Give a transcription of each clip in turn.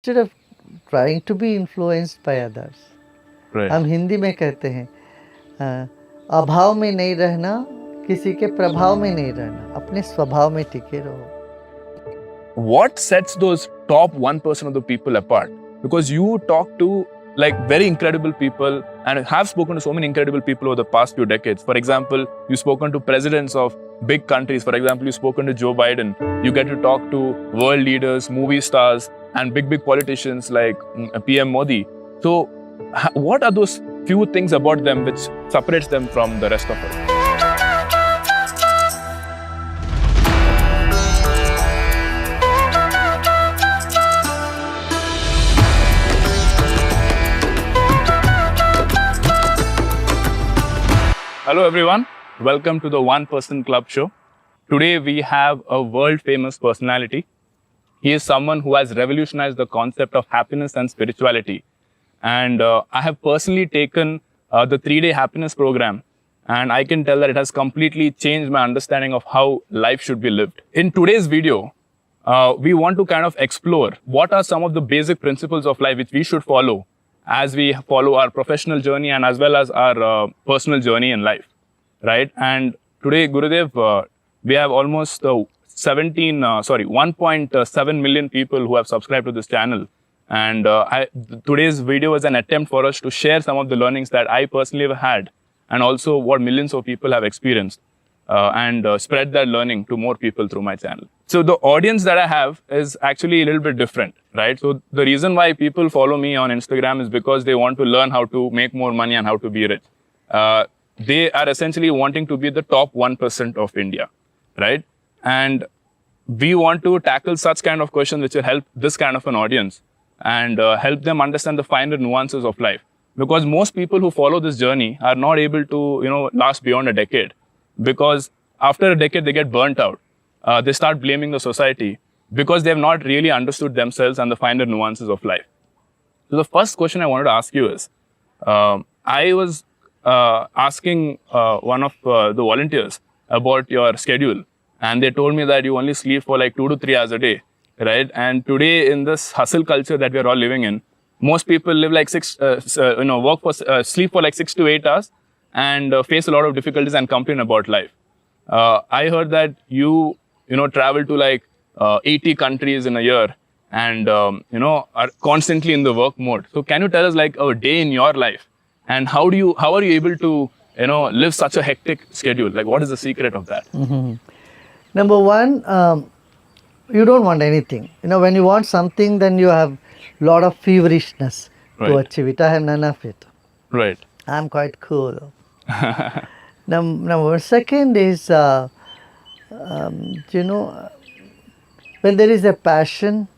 instead of trying to be influenced by others. Right. हम हिंदी में कहते हैं अभाव में नहीं रहना, किसी के प्रभाव में नहीं रहना, अपने स्वभाव में टिके रहो. What sets those top 1% of the people apart? Because you talk to like very incredible people and have spoken to so many incredible people over the past few decades. For example, you've spoken to presidents of big countries. For example, you've spoken to Joe Biden. You get to talk to world leaders, movie stars, and big politicians like PM Modi. So, what are those few things about them which separates them from the rest of us? Hello everyone, welcome to the One Person Club show. Today we have a world famous personality. He is someone who has revolutionized the concept of happiness and spirituality. And I have personally taken the 3-day happiness program, and I can tell that it has completely changed my understanding of how life should be lived. In today's video, we want to kind of explore what are some of the basic principles of life which we should follow as we follow our professional journey and as well as our personal journey in life, right? And today, Gurudev, we have almost 1.7 million people who have subscribed to this channel. And today's video is an attempt for us to share some of the learnings that I personally have had and also what millions of people have experienced and spread that learning to more people through my channel. So the audience that I have is actually a little bit different, right? So the reason why people follow me on Instagram is because they want to learn how to make more money and how to be rich. They are essentially wanting to be the top 1% of India, right? And we want to tackle such kind of questions which will help this kind of an audience and help them understand the finer nuances of life. Because most people who follow this journey are not able to, last beyond a decade. Because after a decade, they get burnt out. They start blaming the society because they have not really understood themselves and the finer nuances of life. So the first question I wanted to ask you is, I was asking one of the volunteers about your schedule, and they told me that you only sleep for like 2 to 3 hours a day, right? And today in this hustle culture that we are all living in, most people live like sleep for like 6 to 8 hours and face a lot of difficulties and complain about life. I heard that you travel to like 80 countries in a year and, are constantly in the work mode. So can you tell us like a day in your life and how are you able to, live such a hectic schedule? Like what is the secret of that? Mm-hmm. Number one, you don't want anything. When you want something, then you have a lot of feverishness to achieve it. I have none of it. Right. I'm quite cool. Number second is, when there is a passion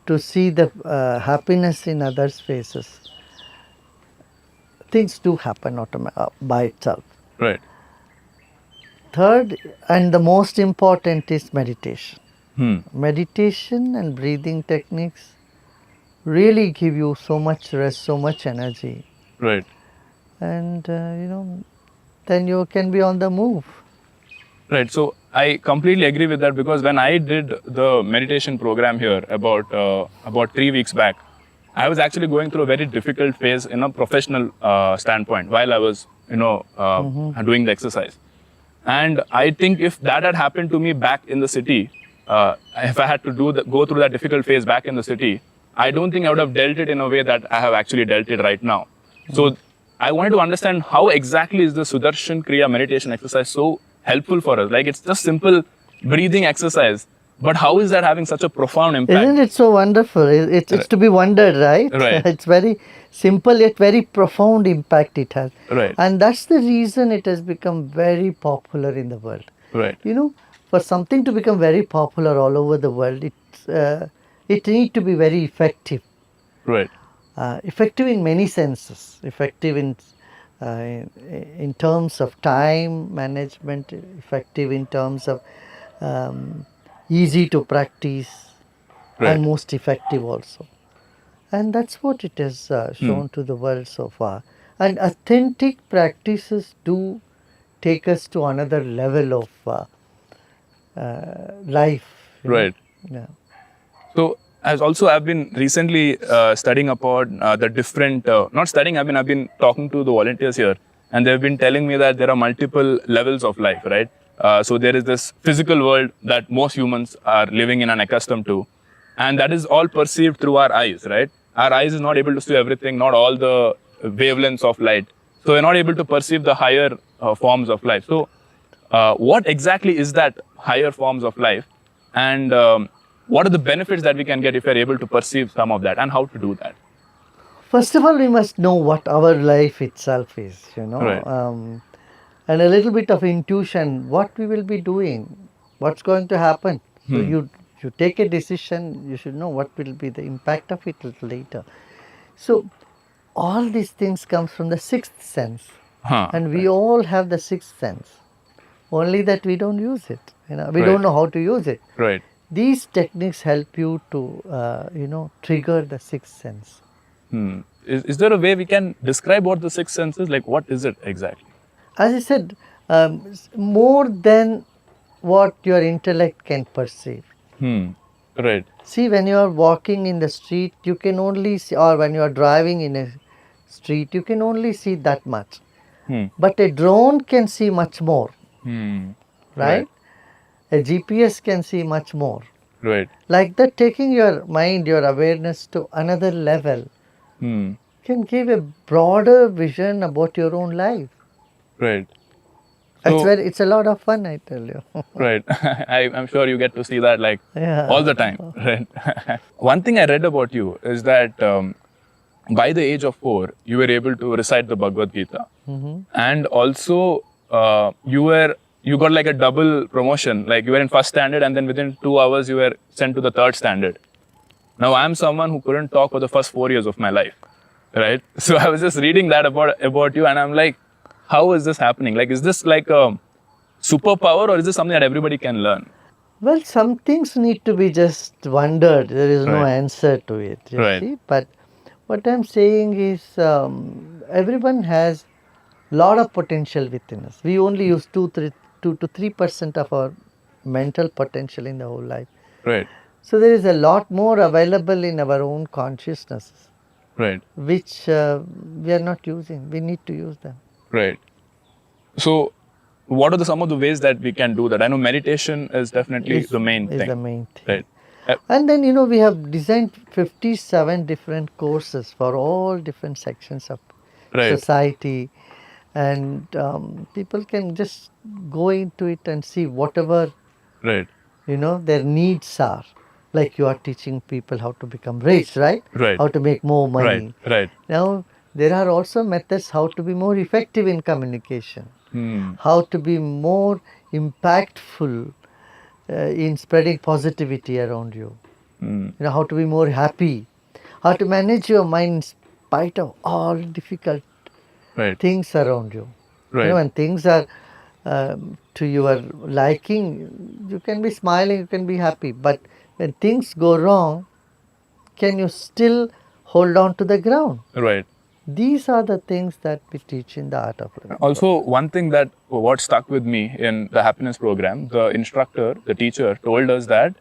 to see the happiness in others' faces, things do happen by itself. Right. Third, and the most important, is meditation. Hmm. Meditation and breathing techniques really give you so much rest, so much energy. Right. And, then you can be on the move. Right. So I completely agree with that because when I did the meditation program here about 3 weeks back, I was actually going through a very difficult phase in a professional standpoint while I was, doing the exercise. And I think if that had happened to me back in the city, if I had to go through that difficult phase back in the city, I don't think I would have dealt it in a way that I have actually dealt it right now. So I wanted to understand how exactly is the Sudarshan Kriya meditation exercise so helpful for us? Like it's just simple breathing exercise, but how is that having such a profound impact? Isn't it so wonderful? It's to be wondered, right? Right. It's very simple yet very profound impact it has. Right. And that's the reason it has become very popular in the world. Right. For something to become very popular all over the world, it needs to be very effective. Right. Effective in many senses. Effective in terms of time management, effective in terms of easy to practice, Right. and most effective also. And that's what it has shown to the world so far. And authentic practices do take us to another level of life. Right. Yeah. So I've been recently studying about the different, not studying, I've been talking to the volunteers here, and they've been telling me that there are multiple levels of life, right? So there is this physical world that most humans are living in and accustomed to, and that is all perceived through our eyes, right? Our eyes is not able to see everything, not all the wavelengths of light. So we're not able to perceive the higher forms of life. So what exactly is that higher forms of life, and what are the benefits that we can get if we're able to perceive some of that, and how to do that? First of all, we must know what our life itself is, Right. and a little bit of intuition, what we will be doing, what's going to happen. So you take a decision, you should know what will be the impact of it little later. So all these things comes from the sixth sense, and we all have the sixth sense. Only that we don't use it. We don't know how to use it. Right. These techniques help you to, trigger the sixth sense. Is there a way we can describe what the sixth sense is? Like, what is it exactly? As I said, more than what your intellect can perceive. Right. See, when you are walking in the street, you can only see, or when you are driving in a street, you can only see that much. But a drone can see much more, right? A GPS can see much more. Right. Like that, taking your mind, your awareness to another level can give a broader vision about your own life. Right. That's So- where it's a lot of fun, I tell you. Right. I'm sure you get to see that like Yeah. all the time. Right. One thing I read about you is that by the age of 4, you were able to recite the Bhagavad Gita, and also you got like a double promotion. Like you were in first standard, and then within 2 hours you were sent to the third standard. Now I'm someone who couldn't talk for the first 4 years of my life, right? So I was just reading that about you, and I'm like, how is this happening? Like, is this like a superpower, or is this something that everybody can learn? Well, some things need to be just wondered. There is no Right. answer to it, you Right. see. But what I'm saying is, everyone has lot of potential within us. We only use 2 to 3% of our mental potential in the whole life. Right. So there is a lot more available in our own consciousness, Right. which we are not using. We need to use them. Right. So, what are some of the ways that we can do that? I know meditation is definitely Is- the main is thing. the main thing. Right. And then, we have designed 57 different courses for all different sections of Right. society. And people can just go into it and see whatever, Right. their needs are. Like you are teaching people how to become rich, right? Right. How to make more money. Right. Right. Now, there are also methods how to be more effective in communication, how to be more impactful in spreading positivity around you, how to be more happy, how to manage your mind in spite of all difficult Right. things around you. Right. When things are to your liking, you can be smiling, you can be happy. But when things go wrong, can you still hold on to the ground? Right. These are the things that we teach in the art of living. Also, one thing that what stuck with me in the happiness program, the instructor, the teacher told us that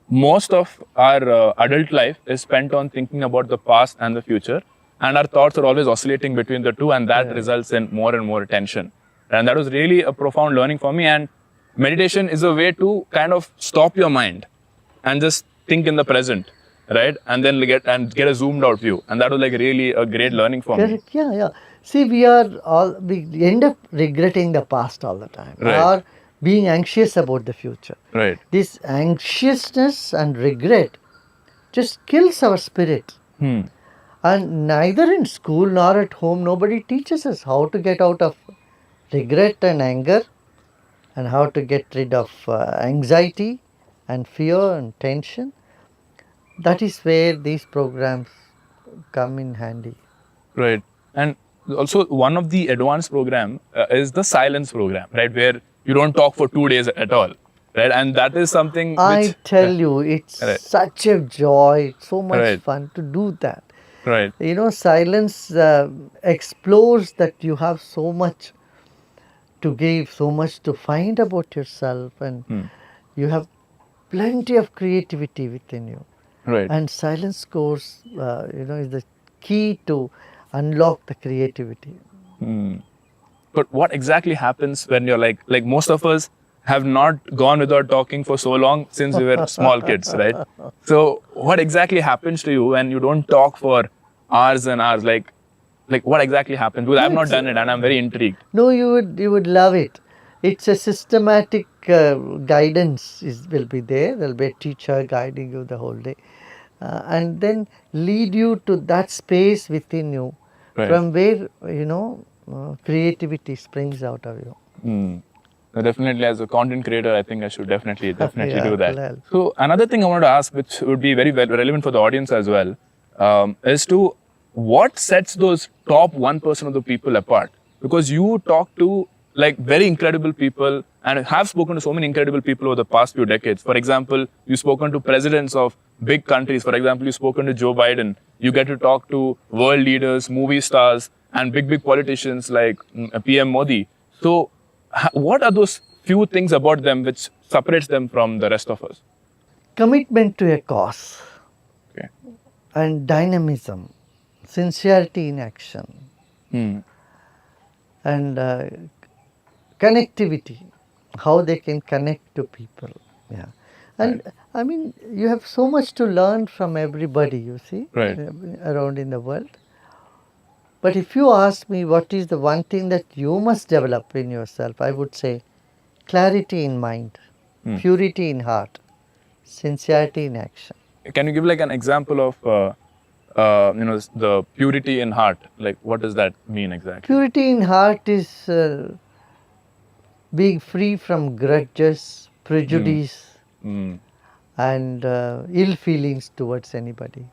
most of our adult life is spent on thinking about the past and the future, and our thoughts are always oscillating between the two, and that results in more and more tension. And that was really a profound learning for me. And meditation is a way to kind of stop your mind and just think in the present, right? And then get a zoomed out view. And that was like really a great learning for me. Correct. Yeah. See, we end up regretting the past all the time, Right. or being anxious about the future. Right. This anxiousness and regret just kills our spirit. And neither in school nor at home, nobody teaches us how to get out of regret and anger, and how to get rid of anxiety and fear and tension. That is where these programs come in handy. Right. And also one of the advanced program is the silence program, right? Where you don't talk for 2 days at all, right? And that is something which... I tell you, it's Right. such a joy, so much Right. fun to do that. Right. Silence explores that you have so much to give, so much to find about yourself, and you have plenty of creativity within you. Right. And silence course, is the key to unlock the creativity. But what exactly happens when you're like most of us have not gone without talking for so long since we were small kids, right? So what exactly happens to you when you don't talk for hours and hours? Like what exactly happens? Because I've No, not done it and I'm very intrigued. no, you would love it. It's a systematic guidance will be there. There'll be a teacher guiding you the whole day, and then lead you to that space within you, Right. from where creativity springs out of you. So definitely, as a content creator, I think I should definitely Yeah, do that. well. So another thing I wanted to ask, which would be very relevant for the audience as well, is to what sets those top 1% of the people apart? Because you talk to like very incredible people and have spoken to so many incredible people over the past few decades. For example, you've spoken to presidents of big countries. For example, you've spoken to Joe Biden. You get to talk to world leaders, movie stars, and big politicians like PM Modi. So what are those few things about them which separates them from the rest of us? Commitment to a cause Okay. and dynamism, sincerity in action, and connectivity, how they can connect to people. Yeah. And I mean, you have so much to learn from everybody, you see, Right. around in the world. But if you ask me what is the one thing that you must develop in yourself, I would say clarity in mind, purity in heart, sincerity in action. Can you give like an example of the purity in heart? Like what does that mean exactly? Purity in heart is being free from grudges, prejudice, and ill feelings towards anybody.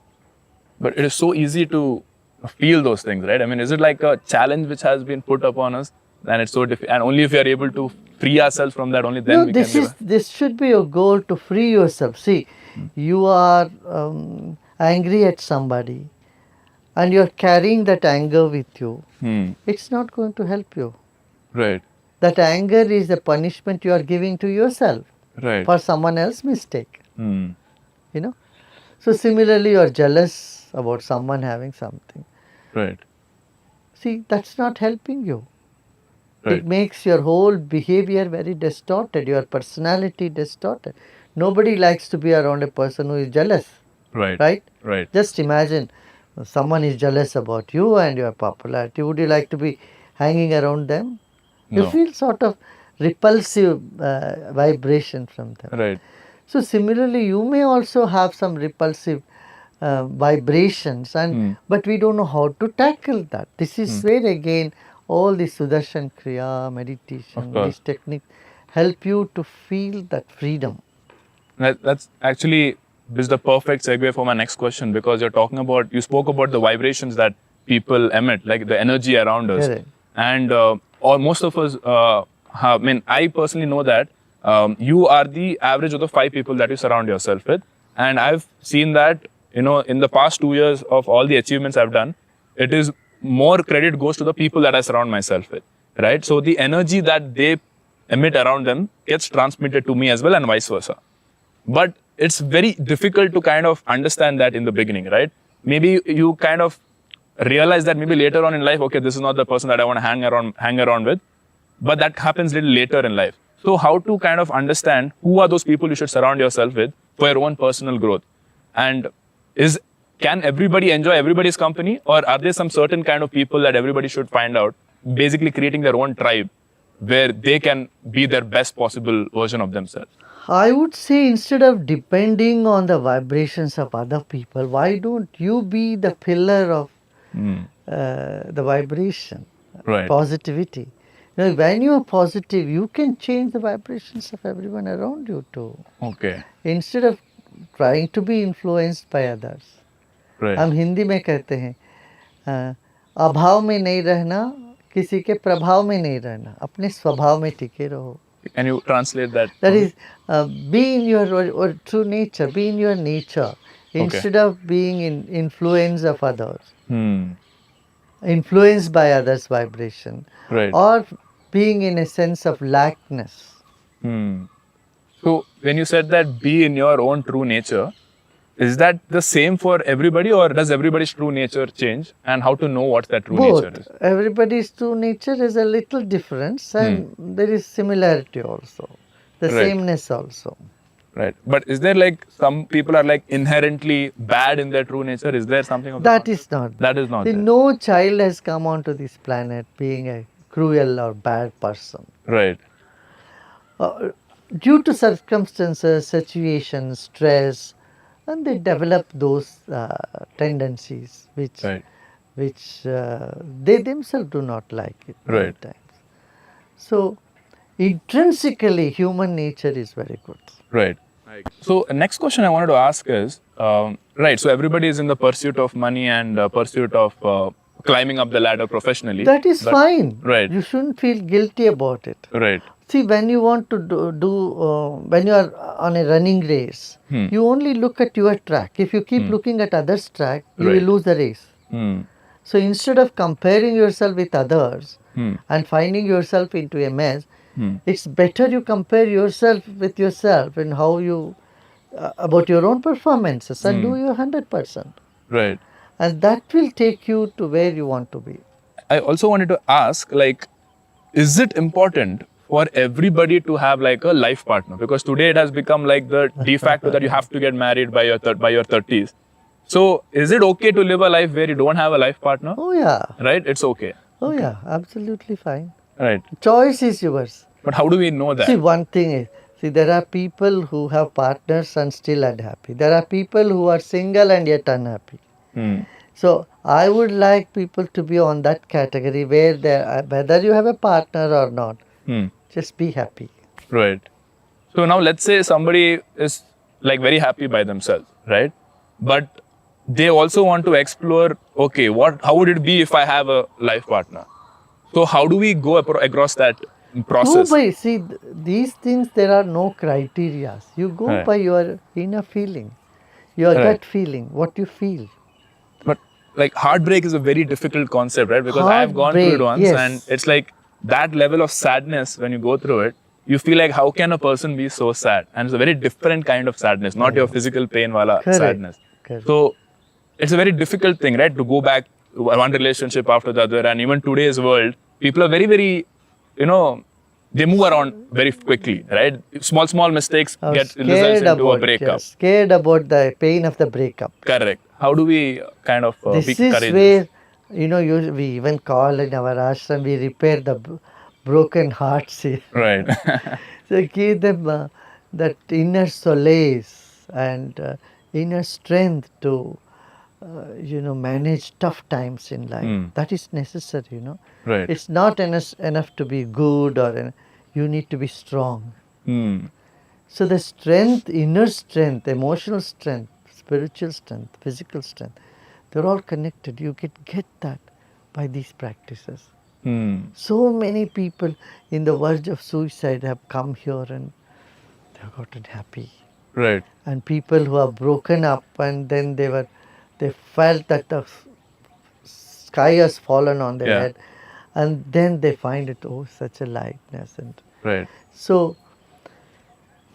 But it is so easy to feel those things, right? I mean, is it like a challenge which has been put upon us, and it's so and only if we are able to free ourselves from that, only then No, we can live. this should be your goal, to free yourself. See, you are angry at somebody, and you are carrying that anger with you. It's not going to help you. Right. That anger is a punishment you are giving to yourself Right. for someone else's mistake. So similarly, you are jealous about someone having something. Right. See, that's not helping you. Right. It makes your whole behavior very distorted, your personality distorted. Nobody likes to be around a person who is jealous. Right. Right? Right. Just imagine someone is jealous about you and your popularity. Would you like to be hanging around them? You No. feel sort of repulsive vibration from them. Right. So similarly, you may also have some repulsive vibrations, but we don't know how to tackle that. This is where again all the Sudarshan Kriya, meditation, these techniques help you to feel that freedom. That's actually this is the perfect segue for my next question, because you spoke about the vibrations that people emit, like the energy around us. Correct. And or most of us I personally know that you are the average of the 5 people that you surround yourself with. And I've seen that, in the past 2 years of all the achievements I've done, it is more credit goes to the people that I surround myself with, right? So the energy that they emit around them gets transmitted to me as well, and vice versa. But it's very difficult to kind of understand that in the beginning, right? Maybe you kind of realize that maybe later on in life, okay, this is not the person that I want to hang around with, but that happens a little later in life. So how to kind of understand who are those people you should surround yourself with for your own personal growth? And can everybody enjoy everybody's company, or are there some certain kind of people that everybody should find out, basically creating their own tribe where they can be their best possible version of themselves? I would say, instead of depending on the vibrations of other people, why don't you be the pillar of the vibration, Right. positivity? When you are positive, you can change the vibrations of everyone around you too. Okay. Instead of trying to be influenced by others. Right. हम हिंदी में कहते हैं अभाव में नहीं रहना, किसी के प्रभाव में नहीं रहना, अपने स्वभाव में टिके रहो. Can you translate that? That is, be in your true nature, be in your nature, instead of being in influence of others, influenced by others' vibration, Right. or being in a sense of lackness. So when you said that be in your own true nature, is that the same for everybody, or does everybody's true nature change? And how to know what that true Both. nature is? Everybody's true nature is a little difference, and there is similarity also, the Right. sameness also. Right. But is there like some people are like inherently bad in their true nature? Is there something of That is not. that is not See, there? no child has come onto this planet being a cruel or bad person. Right. Due to circumstances, situations, stress, and they develop those tendencies which Right. they themselves do not like it many Right. times. So intrinsically human nature is very good. Right. So next question I wanted to ask is, right, so everybody is in the pursuit of money and pursuit of climbing up the ladder professionally. That is But- fine. Right. You shouldn't feel guilty about it. Right. See, when you want to when you are on a running race, you only look at your track. If you keep looking at others' track, you Right. will lose the race. Hmm. So instead of comparing yourself with others and finding yourself into a mess, it's better you compare yourself with yourself and how you about your own performances and do your 100%, Right. and that will take you to where you want to be. I also wanted to ask, like, is it important for everybody to have like a life partner? Because today it has become like the de facto that you have to get married by your 30s. So is it okay to live a life where you don't have a life partner? Oh yeah, Right? It's okay. oh yeah, absolutely fine. Right. Choice is yours. But how do we know that? See, one thing is, see, there are people who have partners and still unhappy. There are people who are single and yet unhappy. Hmm. So I would like people to be on that category where whether you have a partner or not, Hmm. just be happy. Right. So now let's say somebody is like very happy by themselves, right? But they also want to explore, okay, how would it be if I have a life partner? So how do we go across that process? See, these things, there are no criteria. You go Right. by your inner feeling, your Right. gut feeling, what you feel. But like heartbreak is a very difficult concept, right? Because I have gone through it Heartbreak, once, yes. and it's like that level of sadness when you go through it. You feel like, how can a person be so sad? And it's a very different kind of sadness, not your physical pain wala Correct. sadness. Correct. So it's a very difficult thing, right? To go back one relationship after the other. And even today's world, people are very, very, they move around very quickly, right? Small mistakes results into a breakup. yes, scared about the pain of the breakup. Correct. How do we kind of This be is courageous? where, we even call in our ashram, we repair the broken hearts here. Right. So give them that inner solace and inner strength to, manage tough times in life. That is necessary, Right. It's not enough to be good you need to be strong. Hmm. So the strength, inner strength, emotional strength, spiritual strength, physical strength, they're all connected. You get that by these practices. Hmm. So many people in the verge of suicide have come here and they've gotten happy. Right. And people who are broken up and then they felt that the sky has fallen on their Yeah. head, and then they find it, such a lightness. And Right. so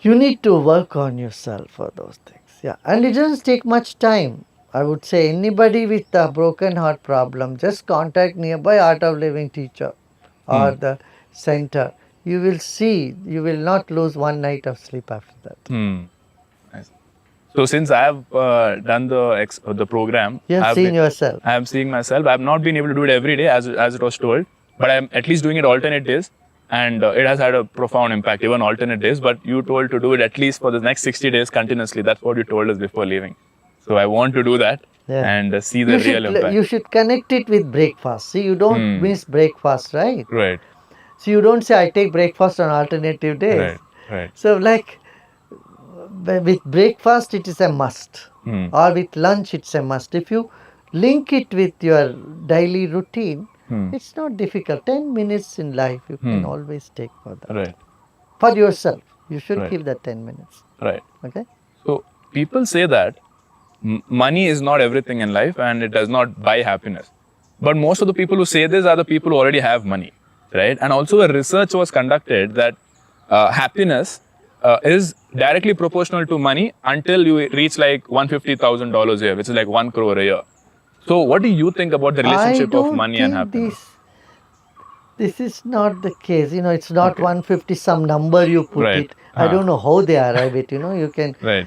you need to work on yourself for those things. Yeah. And it doesn't take much time. I would say anybody with a broken heart problem, just contact nearby Art of Living teacher or the center. You will see, you will not lose one night of sleep after that. Hmm. Nice. So since I have done the program, You have seen yourself. I am seeing myself. I have not been able to do it every day as it was told, but I am at least doing it alternate days, and it has had a profound impact, even alternate days. But you told to do it at least for the next 60 days continuously. That's what you told us before leaving. So I want to do that and see the real impact. You should connect it with breakfast. See, you don't miss breakfast, right? Right. So you don't say, I take breakfast on alternative days. Right. Right. So like with breakfast, it is a must. Or with lunch, it's a must. If you link it with your daily routine, it's not difficult. 10 minutes in life you can always take for that. Right. For yourself, you should Right. give that 10 minutes. Right. Okay? So people say that money is not everything in life and it does not buy happiness. But most of the people who say this are the people who already have money, right? And also a research was conducted that happiness is directly proportional to money until you reach like $150,000 a year, which is like 1 crore a year. So what do you think about the I relationship of don't money and think happiness? this is not the case. It's not Okay. 150 some number you put Right. it. I don't know how they arrive it. You can Right.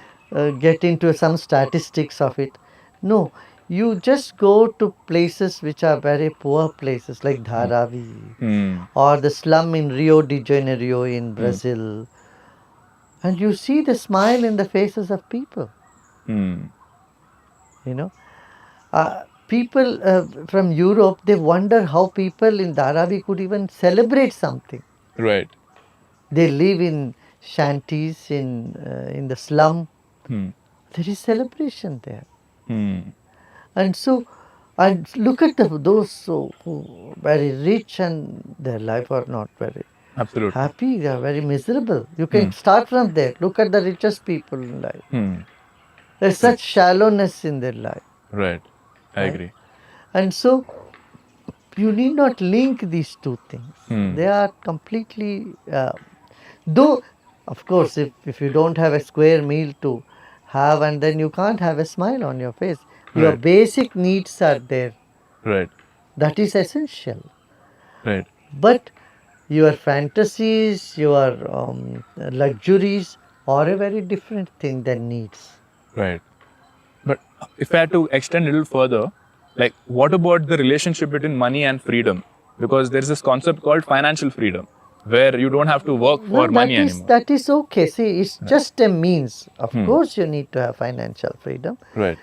get into some statistics of it. No, you just go to places which are very poor places like Dharavi Hmm. or the slum in Rio de Janeiro in Brazil, and you see the smile in the faces of people. Hmm. You know, people from Europe, they wonder how people in Dharavi could even celebrate something. Right. They live in shanties in the slum. Hmm. There is celebration there. Hmm. And so, and look at those who very rich and their life are not very Absolutely. happy. They are very miserable. You Hmm. can start from there. Look at the richest people in life. Hmm. There's such shallowness in their life, Right. I right? agree. And so, you need not link these two things. Hmm. They are completely, though, of course, if you don't have a square meal to have, and then you can't have a smile on your face. Your Right. basic needs are there. Right. That is essential. Right. But your fantasies, your luxuries are a very different thing than needs. Right. But if I had to extend a little further, like what about the relationship between money and freedom? Because there is this concept called financial freedom, where you don't have to work for No, money anymore. that is okay. See, it's just a means. Of Hmm. course, you need to have financial freedom. Right.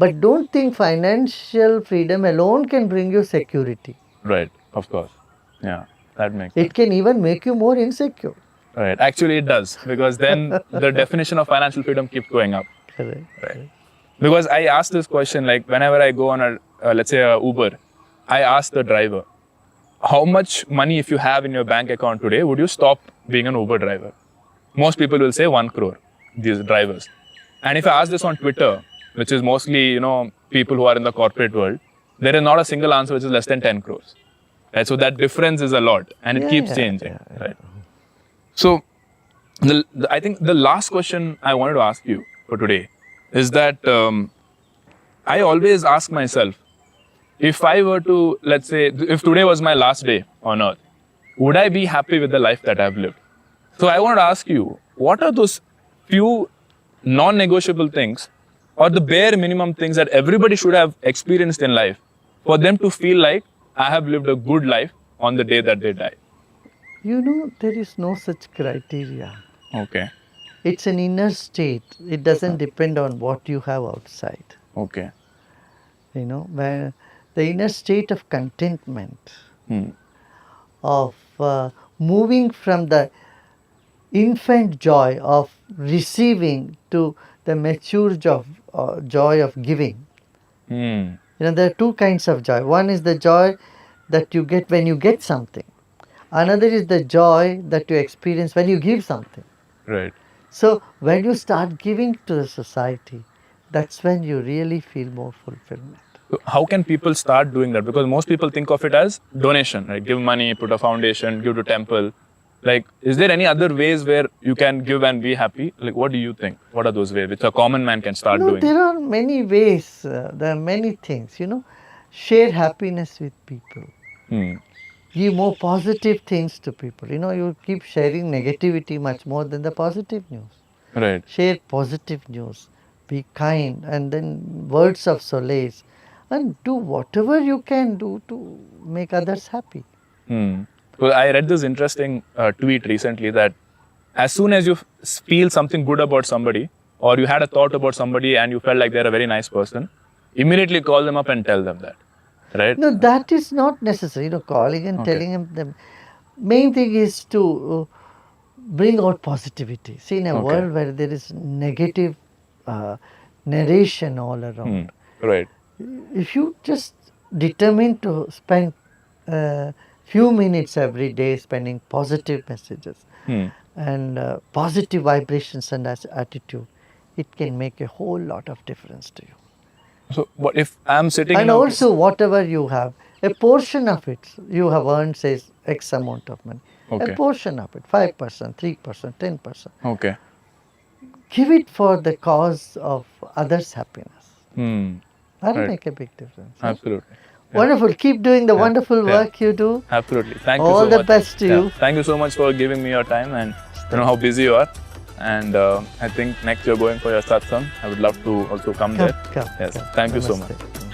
But don't think financial freedom alone can bring you security. Right. Of course. Yeah. That makes It sense. can even make you more insecure. Right. Actually, it does, because then the definition of financial freedom keeps going up. Correct. Right. Because I ask this question, like whenever I go on let's say a Uber, I ask the driver, how much money if you have in your bank account today, would you stop being an Uber driver? Most people will say 1 crore, these drivers. And if I ask this on Twitter, which is mostly, people who are in the corporate world, there is not a single answer which is less than 10 crores. Right? So that difference is a lot, and it keeps changing. Right? So I think the last question I wanted to ask you for today is that I always ask myself, if I were to, let's say, if today was my last day on earth, would I be happy with the life that I've lived? So I wanted to ask you, what are those few non-negotiable things or the bare minimum things that everybody should have experienced in life for them to feel like I have lived a good life on the day that they die? There is no such criteria. Okay. It's an inner state. It doesn't depend on what you have outside. Okay. Where the inner state of contentment, Hmm. of moving from the infant joy of receiving to the mature joy of giving. Hmm. There are two kinds of joy. One is the joy that you get when you get something. Another is the joy that you experience when you give something. Right. So when you start giving to the society, that's when you really feel more fulfillment. So how can people start doing that? Because most people think of it as donation, right? Give money, put a foundation, give to temple. Like, is there any other ways where you can give and be happy? Like, what do you think? What are those ways which a common man can start doing? There are many ways. There are many things. Share happiness with people. Hmm. Give more positive things to people. You keep sharing negativity much more than the positive news. Right. Share positive news. Be kind, and then words of solace, and do whatever you can do to make others happy. Hmm. Well, I read this interesting tweet recently that as soon as you feel something good about somebody, or you had a thought about somebody and you felt like they're a very nice person, immediately call them up and tell them that. Right? No, that is not necessary. Calling and telling them. Main thing is to bring out positivity. See, in a world where there is negative narration all around, Right. if you just determine to spend few minutes every day spending positive messages and positive vibrations and attitude, it can make a whole lot of difference to you. So, what if I'm sitting And in also, whatever you have, a portion of it you have earned, says X amount of money. Okay. A portion of it, 5%, 3%, 10%. Okay. Give it for the cause of others' happiness. That'll Right. make a big difference. Huh? Absolutely. Wonderful. Keep doing the wonderful work you do. Absolutely. Thank you All so the much. best to you. Thank you so much for giving me your time, and you know how busy you are. And I think next you're going for your satsang. I would love to also come there. Come. Yes. Thank you so much. Namaste.